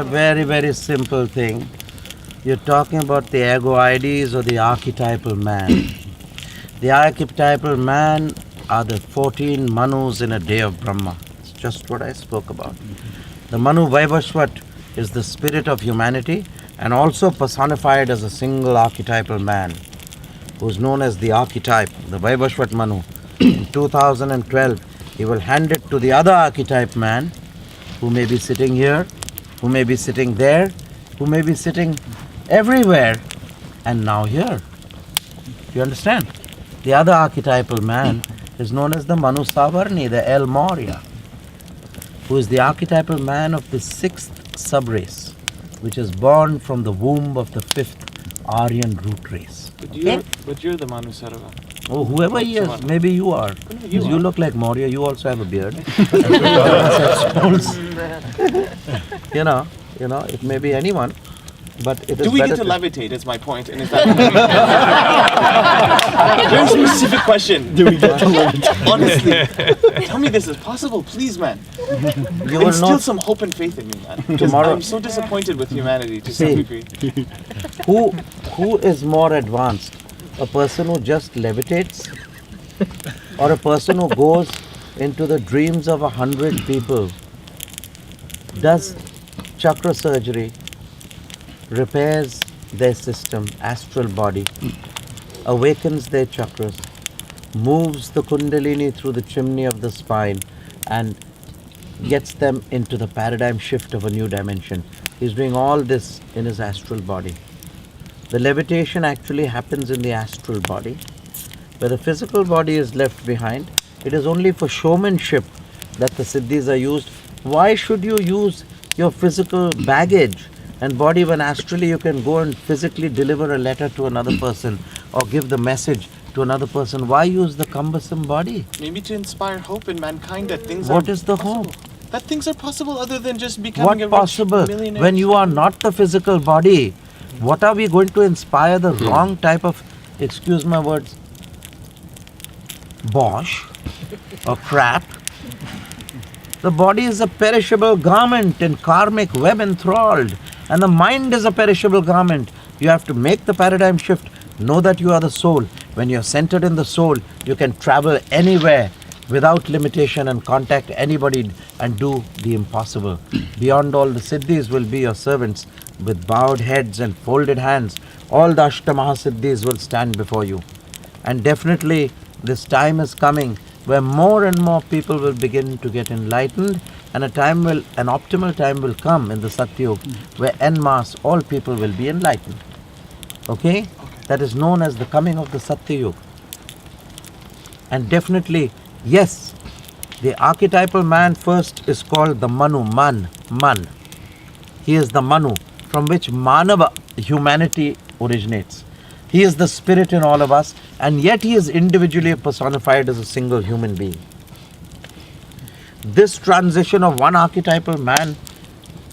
a very, very simple thing. You're talking about the ego-IDs or the archetypal man. The archetypal man are the 14 Manus in a day of Brahma. It's just what I spoke about. The Manu Vaivashvat is the spirit of humanity and also personified as a single archetypal man who is known as the archetype, the Vaivashvat Manu. In 2012, he will hand it to the other archetype man who may be sitting here, who may be sitting there, who may be sitting everywhere and now here. You understand? The other archetypal man is known as the Manu Savarni, the El Maurya, who is the archetypal man of the 6th subrace, which is born from the womb of the 5th Aryan root race. But you're the Manu Sarava. Oh, whoever he is, maybe you are. Because you look like Maurya, you also have a beard. You know, it may be anyone. But it is Do we get to levitate? Is my point, and is that very specific question? Do we get to levitate? Honestly, tell me this is possible, please, man. Instill some hope and faith in me, man. Tomorrow, I'm so disappointed with humanity to some degree. Who is more advanced? A person who just levitates, or a person who goes into the dreams of 100 people, does chakra surgery, repairs their system, astral body, awakens their chakras, moves the kundalini through the chimney of the spine and gets them into the paradigm shift of a new dimension. He's doing all this in his astral body. The levitation actually happens in the astral body, where the physical body is left behind. It is only for showmanship that the siddhis are used. Why should you use your physical baggage and body when astrally you can go and physically deliver a letter to another person or give the message to another person? Why use the cumbersome body? Maybe to inspire hope in mankind that things What are is the possible. hope? That things are possible other than just becoming a What rich possible? millionaire. When you are not the physical body, what are we going to inspire the wrong type of, excuse my words, bosh or crap? The body is a perishable garment in karmic web enthralled, and the mind is a perishable garment. You have to make the paradigm shift. Know that you are the soul. When you're centered in the soul, you can travel anywhere without limitation and contact anybody and do the impossible. Beyond all, the siddhis will be your servants with bowed heads and folded hands. All the Ashtamaha-siddhis will stand before you. And definitely, this time is coming where more and more people will begin to get enlightened, and an optimal time will come in the Satyug where en masse all people will be enlightened. Okay? That is known as the coming of the Satyug. And definitely, yes, the archetypal man first is called the Manu, Man. He is the Manu from which Manava, humanity, originates. He is the spirit in all of us, and yet he is individually personified as a single human being. This transition of one archetypal man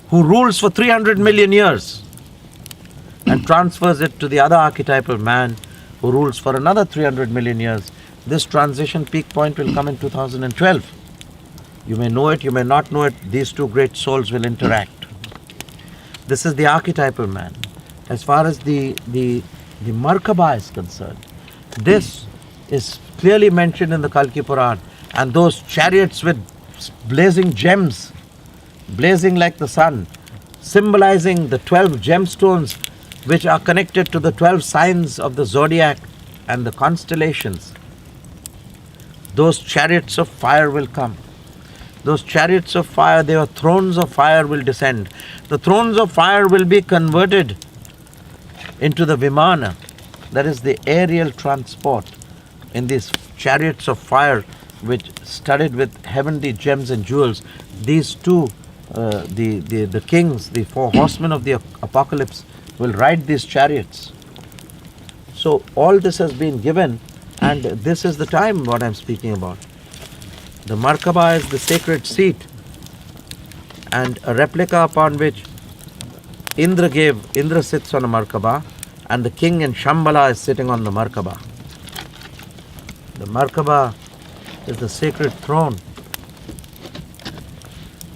who rules for 300 million years and transfers it to the other archetypal man who rules for another 300 million years, this transition peak point will come in 2012. You may know it, you may not know it, these two great souls will interact. This is the archetypal man. As far as the Markaba is concerned, this is clearly mentioned in the Kalki Puran, and those chariots with blazing gems, blazing like the sun, symbolizing the 12 gemstones which are connected to the 12 signs of the zodiac and the constellations. Those chariots of fire will come. Those chariots of fire, their thrones of fire will descend. The thrones of fire will be converted into the Vimana, that is the aerial transport in these chariots of fire which studded with heavenly gems and jewels. These two, the kings, the 4 horsemen of the apocalypse will ride these chariots. So all this has been given, and this is the time what I'm speaking about. The Markaba is the sacred seat and a replica upon which Indra sits on a Markaba, and the king in Shambhala is sitting on the Markaba. The Markaba is the sacred throne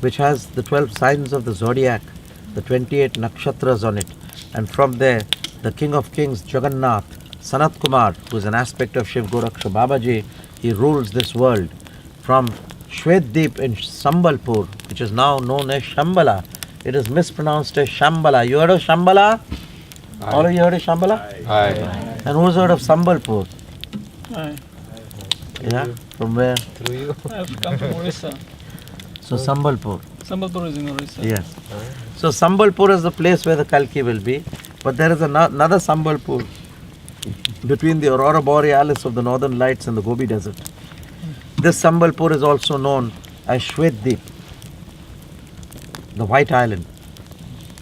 which has the 12 signs of the zodiac the 28 nakshatras on it. And from there, the King of Kings, Jagannath, Sanat Kumar, who is an aspect of Shiv Goraksha Babaji, he rules this world. From Shwetdeep in Sambalpur, which is now known as Shambhala. It is mispronounced as Shambhala. You heard of Shambhala? Aye. All of you heard of Shambhala? Aye. And who's heard of Sambalpur? Aye. Yeah? From where? Through you. I've come from Orissa. So Sambalpur. Sambalpur is in Orissa. Yes. So Sambalpur is the place where the Kalki will be. But there is another Sambalpur between the Aurora Borealis of the Northern Lights and the Gobi Desert. This Sambalpur is also known as Shwetdeep, the White Island,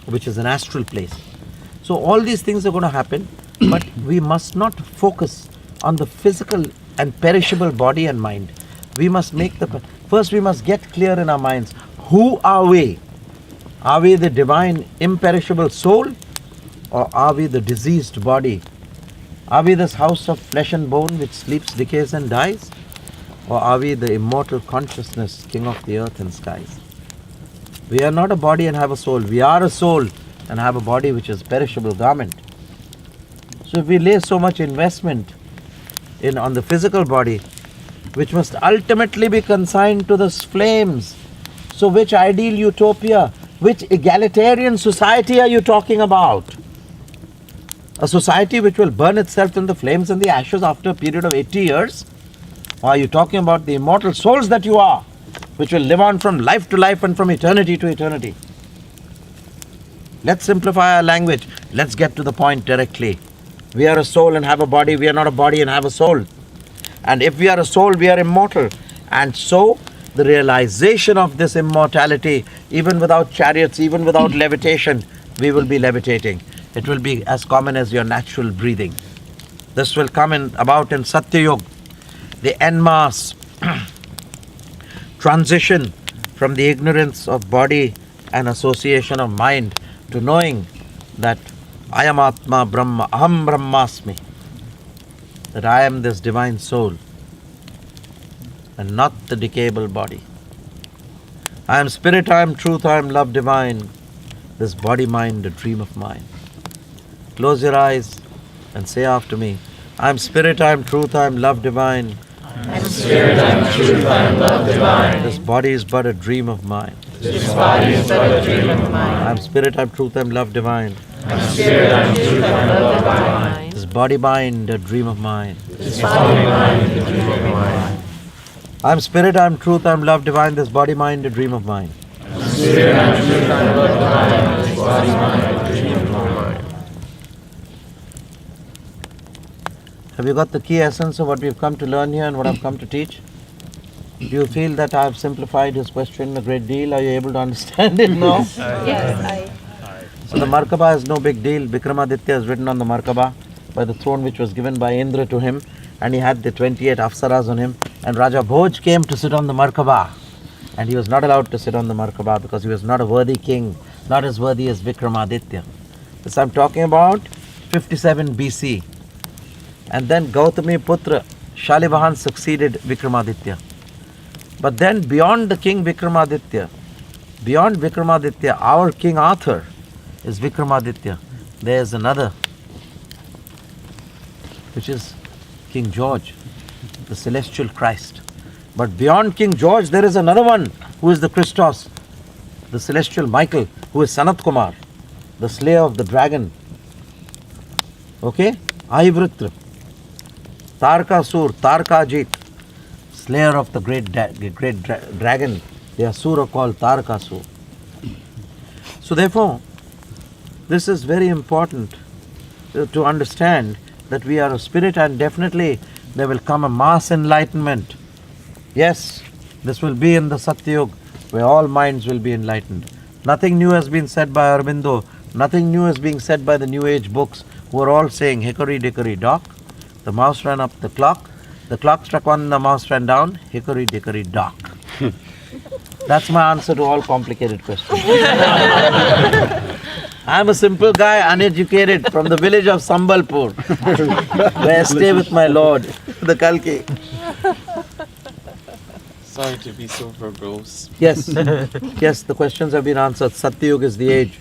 which is an astral place. So all these things are going to happen, but we must not focus on the physical and perishable body and mind. We must first we must get clear in our minds, who are we? Are we the divine imperishable soul, or are we the diseased body? Are we this house of flesh and bone which sleeps, decays and dies? Or are we the immortal consciousness, king of the earth and skies? We are not a body and have a soul. We are a soul and have a body which is perishable garment. So if we lay so much investment on the physical body, which must ultimately be consigned to the flames, so which ideal utopia, which egalitarian society are you talking about? A society which will burn itself in the flames and the ashes after a period of 80 years? Or are you talking about the immortal souls that you are, which will live on from life to life and from eternity to eternity? Let's simplify our language. Let's get to the point directly. We are a soul and have a body. We are not a body and have a soul. And if we are a soul, we are immortal. And so, the realization of this immortality, even without chariots, even without levitation, we will be levitating. It will be as common as your natural breathing. This will come about in Satya Yuga. The en masse transition from the ignorance of body and association of mind to knowing that I am Atma Brahma, Aham Brahmasmi, that I am this divine soul and not the decayable body. I am spirit, I am truth, I am love divine, this body mind a dream of mine. Close your eyes and say after me, I am spirit, I am truth, I am love divine. I am spirit, I am truth, I am love divine. This body is but a dream of mine. This body is but a dream of mine. I am spirit, I am truth, I am love divine. I am spirit, I am truth, I am love divine. This body mind a dream of mine. This body mind a dream of mine. I am spirit, I am truth, I am love divine. This body mind a dream of mine. I am spirit, I am truth, I am love divine. This body mind a dream of mine. Have you got the key essence of what we've come to learn here and what I've come to teach? Do you feel that I've simplified his question a great deal? Are you able to understand it now? Yes, So the Markaba is no big deal. Vikramaditya is written on the Markaba by the throne which was given by Indra to him, and he had the 28 Apsaras on him, and Raja Bhoj came to sit on the Markaba, and he was not allowed to sit on the Markaba because he was not a worthy king, not as worthy as Vikramaditya. This I'm talking about 57 BC. And then Gautami Putra Shalivahan succeeded Vikramaditya. But then beyond the king Vikramaditya, our King Arthur is Vikramaditya. There is another, which is King George, the celestial Christ. But beyond King George, there is another one who is the Christos, the celestial Michael, who is Sanat Kumar, the slayer of the dragon. Okay? Aivritra, Tarkasur, Tarkajit, slayer of the great dragon. The Asura called Tarkasur. So therefore, this is very important to understand that we are a spirit, and definitely there will come a mass enlightenment. Yes, this will be in the Satya Yuga where all minds will be enlightened. Nothing new has been said by Aurobindo, nothing new is being said by the New Age books, who are all saying hickory dickory dock. The mouse ran up the clock struck one, the mouse ran down, hickory dickory dock. That's my answer to all complicated questions. I'm a simple guy, uneducated, from the village of Sambalpur, where I stay with my lord, the Kalki. Sorry to be so verbose. Yes, yes, the questions have been answered. Satya Yuga is the age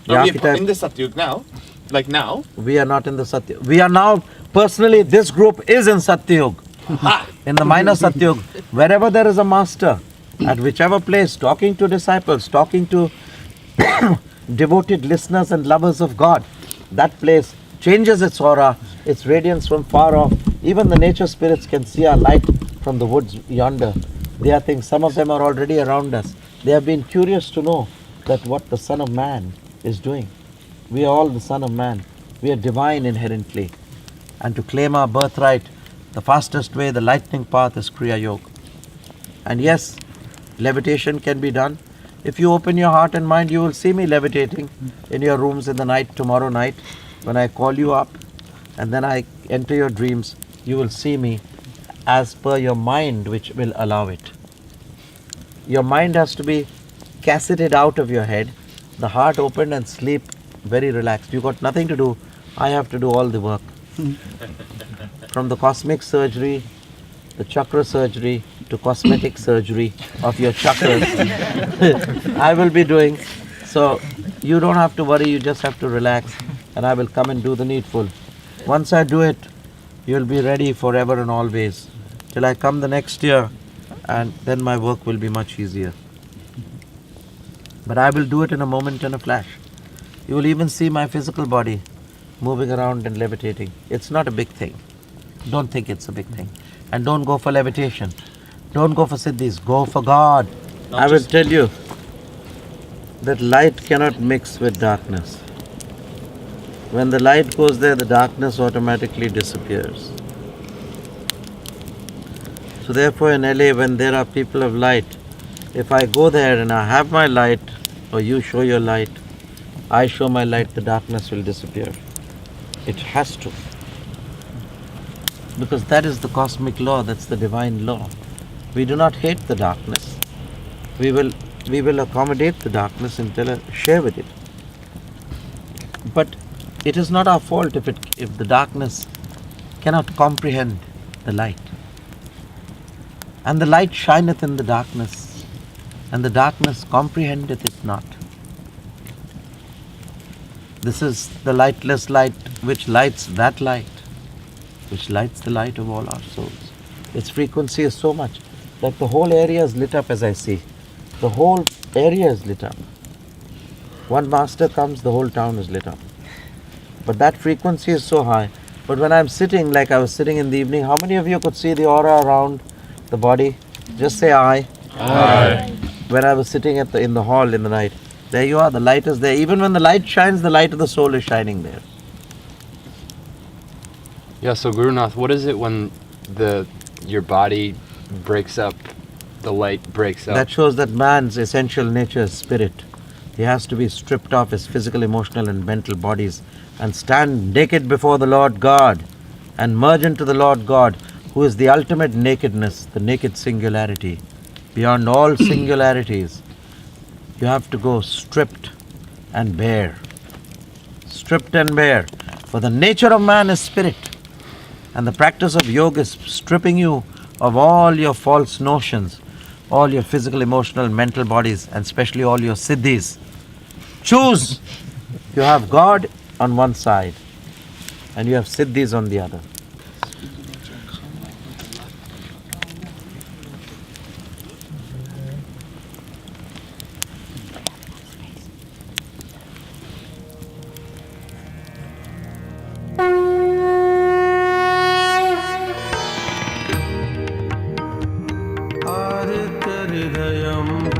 The Are we archetype, in the Satyug now? Like now? we are not in the Satyug. We are now, personally, this group is in Satyug. In the minor Satyug, wherever there is a master, at whichever place, talking to disciples, talking to devoted listeners and lovers of God, that place changes its aura, its radiance from far off. Even the nature spirits can see our light from the woods yonder. They are things, some of them are already around us. They have been curious to know that what the Son of Man is doing. We are all the Son of Man. We are divine inherently. And to claim our birthright, the fastest way, the lightning path is Kriya Yoga. And yes, levitation can be done. If you open your heart and mind, you will see me levitating in your rooms in the night, tomorrow night, when I call you up and then I enter your dreams. You will see me as per your mind, which will allow it. Your mind has to be casseted out of your head, the heart open and sleep very relaxed. You got nothing to do. I have to do all the work. From the cosmic surgery, the chakra surgery, to cosmetic surgery of your chakras, I will be doing. So you don't have to worry, you just have to relax and I will come and do the needful. Once I do it, you'll be ready forever and always. Till I come the next year, and then my work will be much easier. But I will do it in a moment and a flash. You will even see my physical body moving around and levitating. It's not a big thing. Don't think it's a big thing. And don't go for levitation. Don't go for siddhis. Go for God. I will tell you that light cannot mix with darkness. When the light goes there, the darkness automatically disappears. So therefore in LA, when there are people of light, if I go there and I have my light, or you show your light, I show my light, the darkness will disappear. It has to. Because that is the cosmic law, that's the divine law. We do not hate the darkness. We will accommodate the darkness and share with it. But it is not our fault if the darkness cannot comprehend the light. And the light shineth in the darkness, and the darkness comprehendeth it not. This is the lightless light which lights that light, which lights the light of all our souls. Its frequency is so much that the whole area is lit up as I see. The whole area is lit up. One master comes, the whole town is lit up. But that frequency is so high. But when I'm sitting, like I was sitting in the evening, how many of you could see the aura around the body? Just say aye. Aye. When I was sitting in the hall in the night, there you are, the light is there. Even when the light shines, the light of the soul is shining there. Yeah, so Gurunath, what is it when your body breaks up, the light breaks up? That shows that man's essential nature is spirit. He has to be stripped off his physical, emotional and mental bodies and stand naked before the Lord God and merge into the Lord God, who is the ultimate nakedness, the naked singularity. Beyond all singularities, you have to go stripped and bare. Stripped and bare. For the nature of man is spirit. And the practice of yoga is stripping you of all your false notions, all your physical, emotional, mental bodies, and especially all your siddhis. Choose. You have God on one side and you have siddhis on the other. हृदयं